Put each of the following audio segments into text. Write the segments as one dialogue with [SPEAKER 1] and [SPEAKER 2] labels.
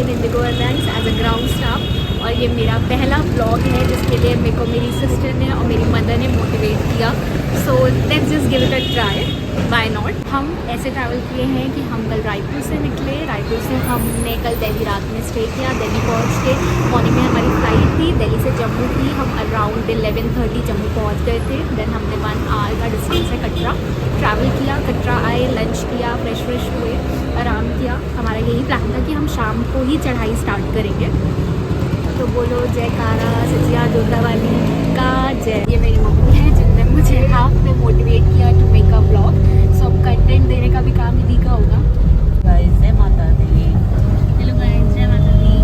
[SPEAKER 1] In IndiGo airlines as a ground staff. और ये मेरा पहला ब्लॉग है जिसके लिए मेरे को मेरी सिस्टर ने और मेरी मदर ने मोटिवेट किया। So let's just give it a try, why not. हम ऐसे ट्रैवल किए हैं कि हम कल रायपुर से निकले, रायपुर से हमने कल दिल्ली रात में स्टे किया, दिल्ली पहुँच के मॉर्निंग में हमारी फ्लाइट थी, दिल्ली से जम्मू थी, हम अराउंड 11:30 जम्मू पहुँच गए थे। देन हमने 1 आवर का डिस्टेंस है कटरा ट्रैवल किया, कटरा आए, लंच किया, फ्रेश हुए, आराम किया। हमारा यही प्लान था कि हम शाम को ही चढ़ाई स्टार्ट करेंगे। तो बोलो जयकारा सचिया जोधा वाली का जय। ये मेरी मम्मी है जिनने मुझे हाफ में मोटिवेट किया टू मेक अ ब्लॉग। सो अब कंटेंट देने का भी काम इन्हीं का होगा।
[SPEAKER 2] गाइस जय माता दी।
[SPEAKER 1] हेलो गाइस, जय माता दी।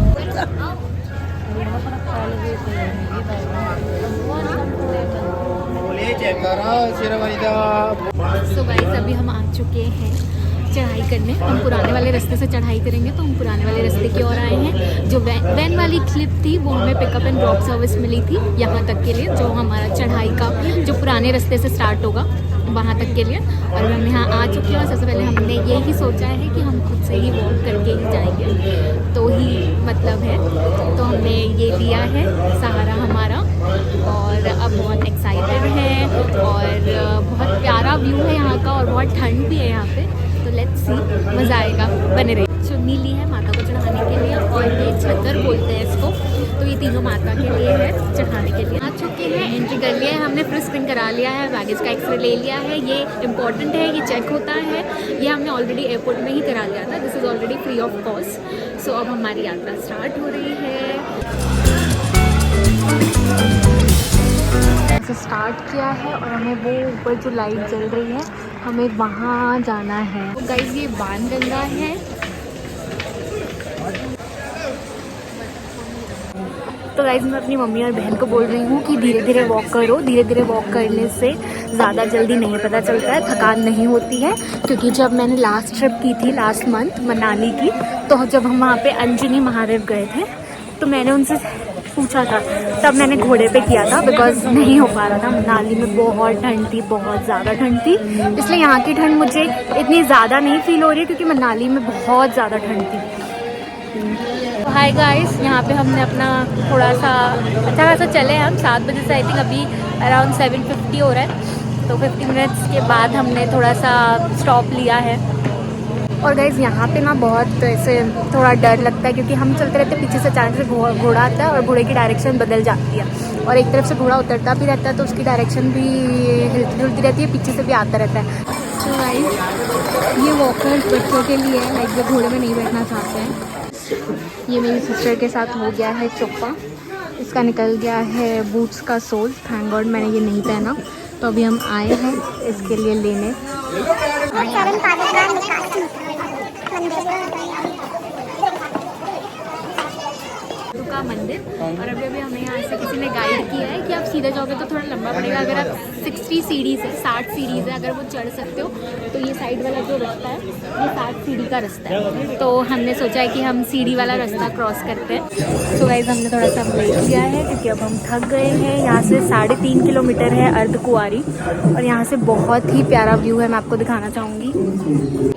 [SPEAKER 1] सो गाइस अभी हम आ चुके हैं चढ़ाई करने। हम पुराने वाले रास्ते से चढ़ाई करेंगे, तो हम पुराने वाले रास्ते की ओर आए हैं। जो वैन वाली क्लिप थी वो हमें पिकअप एंड ड्रॉप सर्विस मिली थी यहाँ तक के लिए, जो हमारा चढ़ाई का जो पुराने रास्ते से स्टार्ट होगा वहाँ तक के लिए। और हम यहाँ आ चुके हैं और सबसे पहले हमने यही सोचा है कि हम खुद से ही वॉक करके ही जाएंगे, तो ही मतलब है। तो हमने ये लिया है सहारा हमारा, और अब बहुत एक्साइटेड है और बहुत प्यारा व्यू है यहाँ का और बहुत ठंड भी है यहाँ पे। तो लेट्स सी, मज़ा आएगा, बने रहिए। चुन्नी ली है माता को चढ़ाने के लिए और ये छतर बोलते हैं इसको। तो ये तीनों माता के लिए है, चढ़ाने के लिए। आ चुके हैं, एंट्री कर लिया है हमने, फ्री स्क्रीन करा लिया है, बैगेज का एक्सरे ले लिया है। ये इंपॉर्टेंट है, ये चेक होता है, ये हमने ऑलरेडी एयरपोर्ट में ही करा लिया था। This is already free of cost. So अब हमारी यात्रा स्टार्ट हो रही है। ऐसे स्टार्ट किया है और हमें वो ऊपर जो लाइट जल रही है हमें वहाँ जाना है। तो गाइस ये बाणगंगा है। तो गाइस मैं अपनी मम्मी और बहन को बोल रही हूँ कि धीरे धीरे वॉक करो, धीरे धीरे वॉक करने से ज़्यादा जल्दी नहीं पता चलता है, थकान नहीं होती है। क्योंकि जब मैंने लास्ट ट्रिप की थी लास्ट मंथ मनाली की, तो जब हम वहाँ पे अंजनी महादेव गए थे तो मैंने उनसे पूछा था, तब मैंने घोड़े पे किया था बिकॉज नहीं हो पा रहा था। मनाली में बहुत ठंड थी, बहुत ज़्यादा ठंड थी, इसलिए यहाँ की ठंड मुझे इतनी ज़्यादा नहीं फील हो रही है क्योंकि मनाली में बहुत ज़्यादा ठंड थी। तो हाय गाइस, यहाँ पे हमने अपना थोड़ा सा अच्छा खासा चले हैं हम 7 बजे से, आई थिंक अभी अराउंड 7:50 हो रहा है। तो 50 मिनट्स के बाद हमने थोड़ा सा स्टॉप लिया है। और गाइज़ यहाँ पे ना बहुत ऐसे थोड़ा डर लगता है क्योंकि हम चलते रहते पीछे से अचानक से घोड़ा आता है और घोड़े की डायरेक्शन बदल जाती है, और एक तरफ से घोड़ा उतरता भी रहता है तो उसकी डायरेक्शन भी हिलती जुलती रहती है, पीछे से भी आता रहता है। तो गाइज़ ये वॉकर्स बच्चों के लिए है, लाइक जो घोड़े में नहीं बैठना चाहते हैं। ये मेरी सिस्टर के साथ हो गया है चुप्पा, इसका निकल गया है बूट्स का सोल, थैंक गॉड मैंने ये नहीं पहना। तो अभी हम आए हैं इसके लिए लेने। का मंदिर। और अभी हमें यहाँ से किसी ने गाइड किया है कि आप सीधे जाओगे तो थोड़ा लंबा पड़ेगा, अगर आप 60 सीढ़ीज़ है, 60 सीढ़ीज़ है, अगर वो चढ़ सकते हो तो ये साइड वाला जो रास्ता है ये 60 सीढ़ी का रास्ता है। तो हमने सोचा है कि हम सीढ़ी वाला रास्ता क्रॉस करते हैं। तो गाइस हमने थोड़ा सा ब्रेक लिया है क्योंकि अब हम थक गए हैं। यहाँ से 3.5 किलोमीटर है अर्धकुंवारी और यहाँ से बहुत ही प्यारा व्यू है, मैं आपको दिखाना चाहूँगी।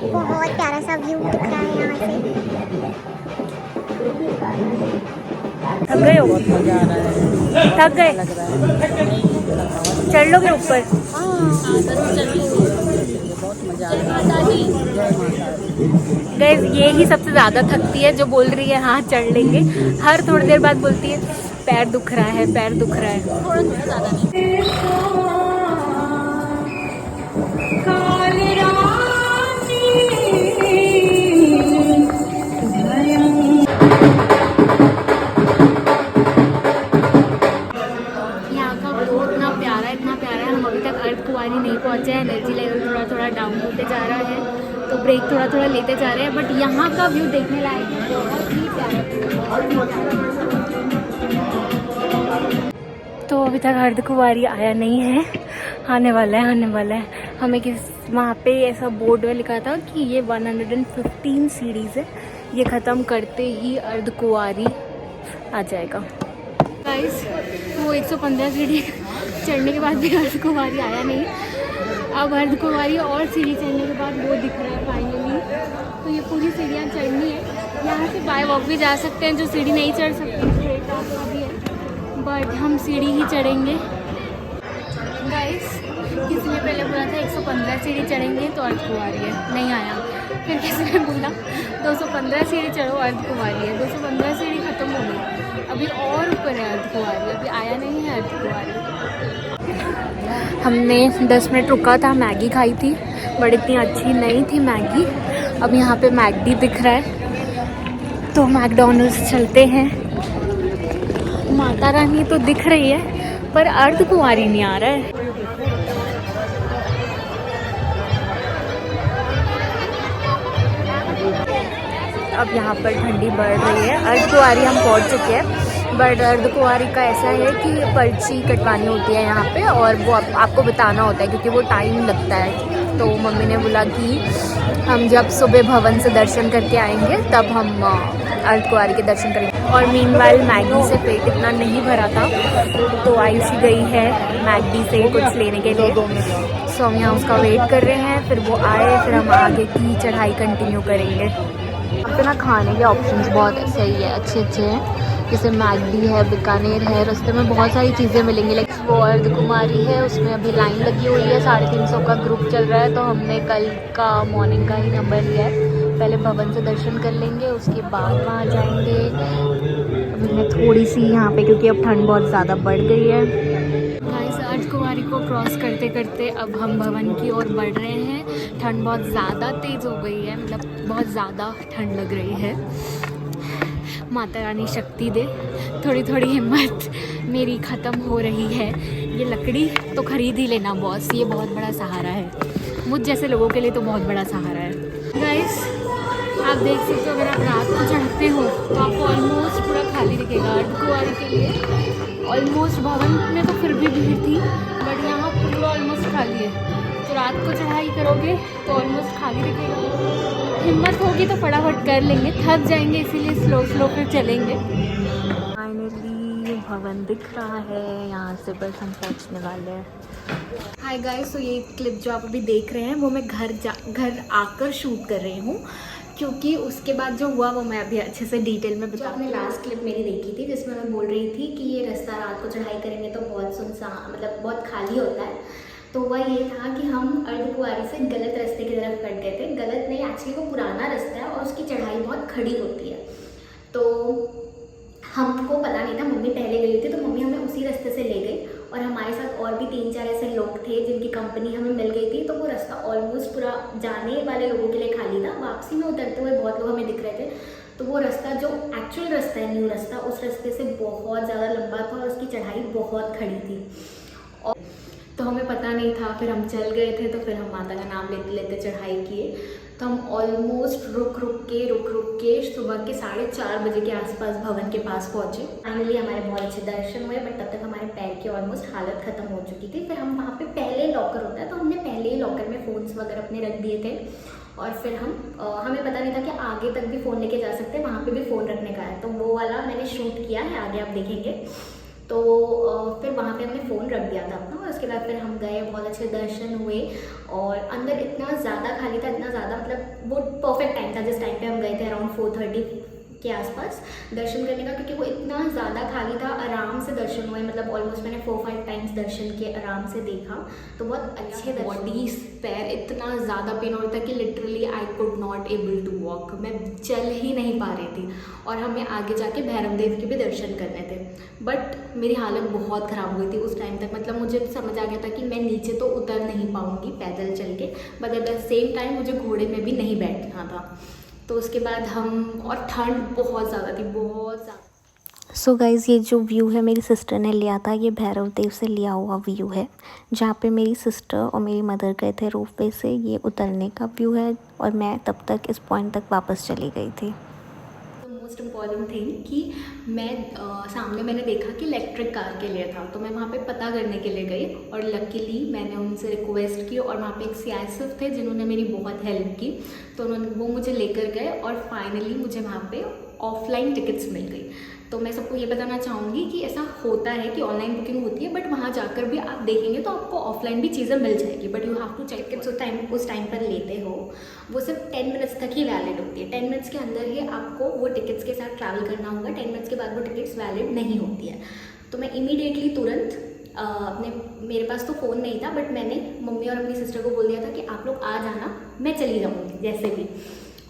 [SPEAKER 3] बहुत प्यारा सा व्यू दिख रहा है यहाँ से।
[SPEAKER 1] थक गए हो? थक गए? चढ़ लोगे ऊपर? गाइस ये ही सबसे ज़्यादा थकती है, जो बोल रही है हाँ चढ़ लेंगे, हर थोड़ी देर बाद बोलती है पैर दुख रहा है, पैर दुख रहा है। थोड़ा ज़्यादा नहीं। अर्धकुंवारी नहीं पहुंचे हैं, एनर्जी लेवल थोड़ा थोड़ा डाउन होते जा रहा है, तो ब्रेक थोड़ा थोड़ा लेते जा रहे हैं। बट यहाँ का व्यू देखने लायक है, बहुत ही प्यारा। तो अभी तक अर्धकुंवारी आया नहीं है, आने वाला है, आने वाला है। हमें वहाँ पे ऐसा बोर्ड में लिखा था कि ये 115 सीरीज़ है, ये ख़त्म करते ही अर्धकुंवारी आ जाएगा। गाइस वो 115 सीढ़ी चढ़ने के बाद भी अर्धकुंवारी आया नहीं। अब अर्धकुंवारी और सीढ़ी चढ़ने के बाद वो दिख रहा है फाइनली। तो तो ये पूरी सीढ़ियाँ चढ़नी है। यहाँ से बाय वॉक भी जा सकते हैं, जो सीढ़ी नहीं चढ़ सकते स्ट्रेट रास्ता भी है, बट हम सीढ़ी ही चढ़ेंगे। गाइस किसी ने पहले बोला था 115 सीढ़ी चढ़ेंगे तो अर्धकुंवारी है, नहीं आया। फिर किसी ने बोला 215 सीढ़ी चढ़ो अर्धकुंवारी है, 215 सीढ़ी खत्म हो गई, अभी और ऊपर है अर्धकुंवारी, अभी आया नहीं है अर्धकुंवारी। हमने 10 मिनट रुका था, मैगी खाई थी, बट इतनी अच्छी नहीं थी मैगी। अब यहाँ पे मैकडी दिख रहा है तो मैकडॉनल्ड्स चलते हैं। माता रानी तो दिख रही है पर अर्धकुंवारी नहीं आ रहा है। अब यहाँ पर ठंडी बढ़ रही है। अर्धकुंवारी हम पहुँच चुके हैं, बट अर्धकुंवारी का ऐसा है कि पर्ची कटवानी होती है यहाँ पे, और वो आपको बताना होता है क्योंकि वो टाइम लगता है। तो मम्मी ने बोला कि हम जब सुबह भवन से दर्शन करके आएंगे तब हम अर्धकुंवारी के दर्शन करेंगे। और मीनवाइल मैगी से पेट इतना नहीं भरा था तो आयुषी गई है मैगी से कुछ लेने के लिए। सो हम यहाँ उसका वेट कर रहे हैं, फिर वो आए फिर हम आगे की चढ़ाई कंटिन्यू करेंगे। अब तो ना खाने के ऑप्शंस बहुत सही है, अच्छे हैं, जैसे मैगडी है, बीकानेर है, रास्ते में बहुत सारी चीज़ें मिलेंगी। लाइक वो अर्धकुंवारी है, उसमें अभी लाइन लगी हुई है, 350 का ग्रुप चल रहा है, तो हमने कल का मॉर्निंग का ही नंबर लिया है। पहले भवन से दर्शन कर लेंगे, उसके बाद वहाँ जाएंगे। अभी मैं थोड़ी सी यहाँ पे, क्योंकि अब ठंड बहुत ज़्यादा बढ़ गई है। गाइस अर्धकुंवारी को क्रॉस करते करते अब हम भवन की ओर बढ़ रहे हैं। ठंड बहुत ज़्यादा तेज़ हो गई है, मतलब बहुत ज़्यादा ठंड लग रही है। माता रानी शक्ति दे, थोड़ी थोड़ी हिम्मत मेरी ख़त्म हो रही है। ये लकड़ी तो ख़रीद ही लेना बॉस, ये बहुत बड़ा सहारा है, मुझ जैसे लोगों के लिए तो बहुत बड़ा सहारा है। गाइस आप देख सकते हो, अगर आप रात को चढ़ते हो तो आपको ऑलमोस्ट पूरा खाली दिखेगा। अर्धकुंवारी के लिए ऑलमोस्ट भवन में तो फिर भी भीड़ थी, बट यहाँ पूरा ऑलमोस्ट खाली है। तो रात को चढ़ाई करोगे तो ऑलमोस्ट खाली दिखेगा। हिम्मत होगी तो फटाफट कर लेंगे, थक जाएंगे इसीलिए स्लो स्लो फिर चलेंगे। फाइनली भवन दिख रहा है, यहाँ से बस हम पहुँचने वाले हैं। हाय गाइस, तो ये क्लिप जो आप अभी देख रहे हैं वो मैं घर आकर शूट कर रही हूँ, क्योंकि उसके बाद जो हुआ वो मैं अभी अच्छे से डिटेल में बता। आपने लास्ट क्लिप मेरी देखी थी जिसमें मैं बोल रही थी कि ये रास्ता रात को चढ़ाई करेंगे तो बहुत सुनसान, मतलब बहुत खाली होता है। तो वह ये था कि हम अर्धकुंवारी से गलत रास्ते की तरफ कट गए थे। गलत नहीं, एक्चुअली वो पुराना रास्ता है और उसकी चढ़ाई बहुत खड़ी होती है। तो हमको पता नहीं था, मम्मी पहले गई थी तो मम्मी हमें उसी रास्ते से ले गई, और हमारे साथ और भी 3-4 ऐसे लोग थे जिनकी कंपनी हमें मिल गई थी। तो वो रास्ता ऑलमोस्ट पूरा जाने वाले लोगों के लिए खाली था, वापसी में उतरते हुए बहुत लोग हमें दिख रहे थे। तो वो रास्ता जो एक्चुअल रास्ता है, न्यू रास्ता, उस रास्ते से बहुत ज़्यादा लंबा था और उसकी चढ़ाई बहुत खड़ी थी। और तो हमें पता नहीं था, फिर हम चल गए थे, तो फिर हम माता का नाम लेते लेते चढ़ाई किए। तो हम ऑलमोस्ट रुक रुक के सुबह के 4:30 बजे के आसपास भवन के पास पहुँचे। फाइनली हमारे बहुत अच्छे दर्शन हुए, बट तब तक हमारे पैर की ऑलमोस्ट हालत ख़त्म हो चुकी थी। फिर हम वहाँ पे पहले लॉकर होता है तो हमने पहले ही लॉकर में फ़ोन्स वगैरह अपने रख दिए थे, और फिर हमें पता नहीं था कि आगे तक भी फ़ोन लेके जा सकते हैं, वहाँ पे भी फ़ोन रखने का है। तो वो वाला मैंने शूट किया है, आगे आप देखेंगे। तो फिर वहाँ पे हमने फ़ोन रख दिया था अपना, और उसके बाद फिर हम गए, बहुत अच्छे दर्शन हुए। और अंदर इतना ज़्यादा खाली था, इतना ज़्यादा, मतलब वो परफेक्ट टाइम था जिस टाइम पे हम गए थे, अराउंड 4:30 के आसपास दर्शन करने का, क्योंकि वो इतना ज़्यादा खाली था। आराम से दर्शन हुए, मतलब ऑलमोस्ट मैंने 4-5 टाइम्स दर्शन किए, आराम से देखा, तो बहुत अच्छे। बॉडी पैर इतना ज़्यादा पेन हो रहा था कि literally I could not able to walk, मैं चल ही नहीं पा रही थी। और हमें आगे जाके भैरव देव के भी दर्शन करने थे, बट मेरी हालत बहुत ख़राब हुई थी उस टाइम तक। मतलब मुझे समझ आ गया था कि मैं नीचे तो उतर नहीं पाऊँगी पैदल चल के, but at the same time मुझे घोड़े में भी नहीं बैठना था। तो उसके बाद हम, और ठंड बहुत ज़्यादा थी, बहुत ज़्यादा।
[SPEAKER 4] सो गाइज़, ये जो व्यू है मेरी सिस्टर ने लिया था, ये भैरव देव से लिया हुआ व्यू है, जहाँ पे मेरी सिस्टर और मेरी मदर गए थे रोपवे से। ये उतरने का व्यू है, और मैं तब तक इस पॉइंट तक वापस चली गई थी।
[SPEAKER 1] मोस्ट इम्पॉर्टेंट थिंग कि मैं सामने मैंने देखा कि इलेक्ट्रिक कार के लिए था, तो मैं वहाँ पे पता करने के लिए गई, और लकीली मैंने उनसे रिक्वेस्ट की, और वहाँ पे एक CISF थे जिन्होंने मेरी बहुत हेल्प की। तो वो मुझे लेकर गए और फाइनली मुझे वहाँ पे ऑफलाइन टिकट्स मिल गई। तो मैं सबको ये बताना चाहूँगी कि ऐसा होता है कि ऑनलाइन बुकिंग होती है, बट वहाँ जाकर भी आप देखेंगे तो आपको ऑफलाइन भी चीज़ें मिल जाएगी, but you have to check its उस टाइम पर लेते हो वो सिर्फ 10 मिनट्स तक ही वैलिड होती है। 10 मिनट्स के अंदर ही आपको वो टिकट्स के साथ ट्रैवल करना होगा। 10 मिनट्स के बाद वो टिकट्स वैलिड नहीं होती है। तो मैं इमीडिएटली तुरंत मेरे पास तो फ़ोन नहीं था, बट मैंने मम्मी और अपनी सिस्टर को बोल दिया था कि आप लोग आ जाना, मैं चली जाऊँगी जैसे भी।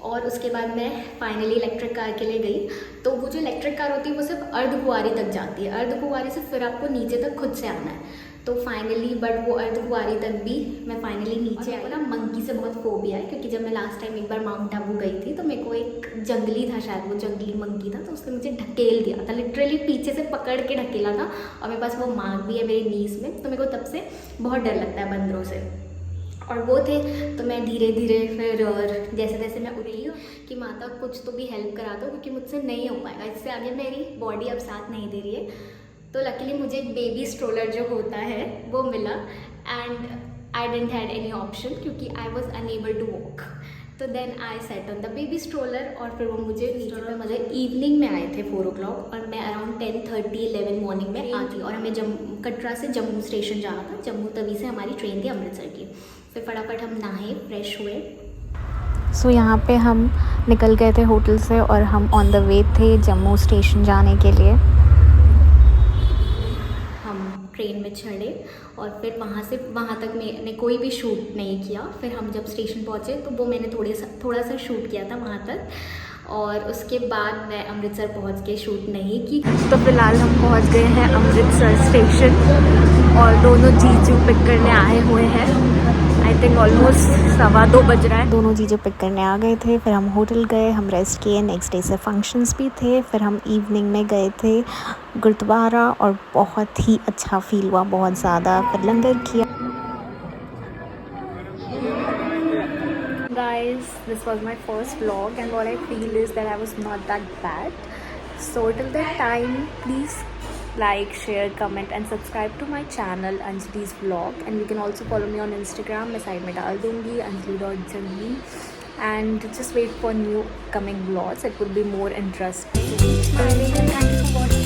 [SPEAKER 1] और उसके बाद मैं फाइनली इलेक्ट्रिक कार के लिए गई। तो वो जो इलेक्ट्रिक कार होती है वो सिर्फ अर्धकुंवारी तक जाती है। अर्धकुंवारी से फिर आपको नीचे तक खुद से आना है। तो फाइनली बट वो अर्धकुंवारी तक भी मैं फाइनली नीचे आई। ना मंकी से बहुत फोबिया है, क्योंकि जब मैं लास्ट टाइम एक बार माउंट आबू गई थी तो मेरे को एक जंगली था, शायद वो जंगली मंकी था, तो उसने मुझे ढकेल दिया था, लिटरली पीछे से पकड़ के ढकेला था। और मेरे पास वो मार्क भी है मेरे नीज में। तो मेरे को तब से बहुत डर लगता है बंदरों से। और वो थे तो मैं धीरे धीरे फिर और जैसे जैसे मैं उड़ी हूँ कि माता कुछ तो भी हेल्प करा दो, क्योंकि मुझसे नहीं हो पाएगा, इससे आगे मेरी बॉडी अब साथ नहीं दे रही है। तो लकीली मुझे एक बेबी स्ट्रोलर जो होता है वो मिला, and I didn't had any option क्योंकि I was unable to walk. तो then I sat on the baby stroller और फिर वो मुझे नीचे पे मतलब इवनिंग में आए थे 4 o'clock और मैं अराउंड 10:30-11 मॉर्निंग में आती। और हमें कटरा से जम्मू स्टेशन जाना था। जम्मू तवी से हमारी ट्रेन थी अमृतसर की। फिर फटाफट हम नहाए, फ्रेश हुए।
[SPEAKER 4] सो यहाँ पे हम निकल गए थे होटल से और हम ऑन द वे थे जम्मू स्टेशन जाने के लिए।
[SPEAKER 1] हम ट्रेन में चढ़े और फिर वहाँ तक मैंने कोई भी शूट नहीं किया। फिर हम जब स्टेशन पहुँचे तो वो मैंने थोड़ा सा शूट किया था वहाँ तक, और उसके बाद मैं अमृतसर पहुँच के शूट नहीं की।
[SPEAKER 4] तो फिलहाल हम पहुँच गए हैं अमृतसर स्टेशन और दोनों जीजू पिक करने आए हुए हैं। आई थिंक ऑलमोस्ट 2:15 बज रहा है। दोनों जीजू पिक करने आ गए थे। फिर हम होटल गए, हम रेस्ट किए। नेक्स्ट डे से फंक्शंस भी थे। फिर हम इवनिंग में गए थे गुरुद्वारा और बहुत ही अच्छा फील हुआ, बहुत ज़्यादा। फिर लंगर किया।
[SPEAKER 1] Guys, this was my first vlog and what I feel is that I was not that bad. So till that time, please like, share, comment and subscribe to my channel Anjali's Vlog, and you can also follow me on Instagram. मैं side में डाल दूँगी anjali.jalmi, and just wait for new coming vlogs. It will be more interesting. Smiling and thank you for watching.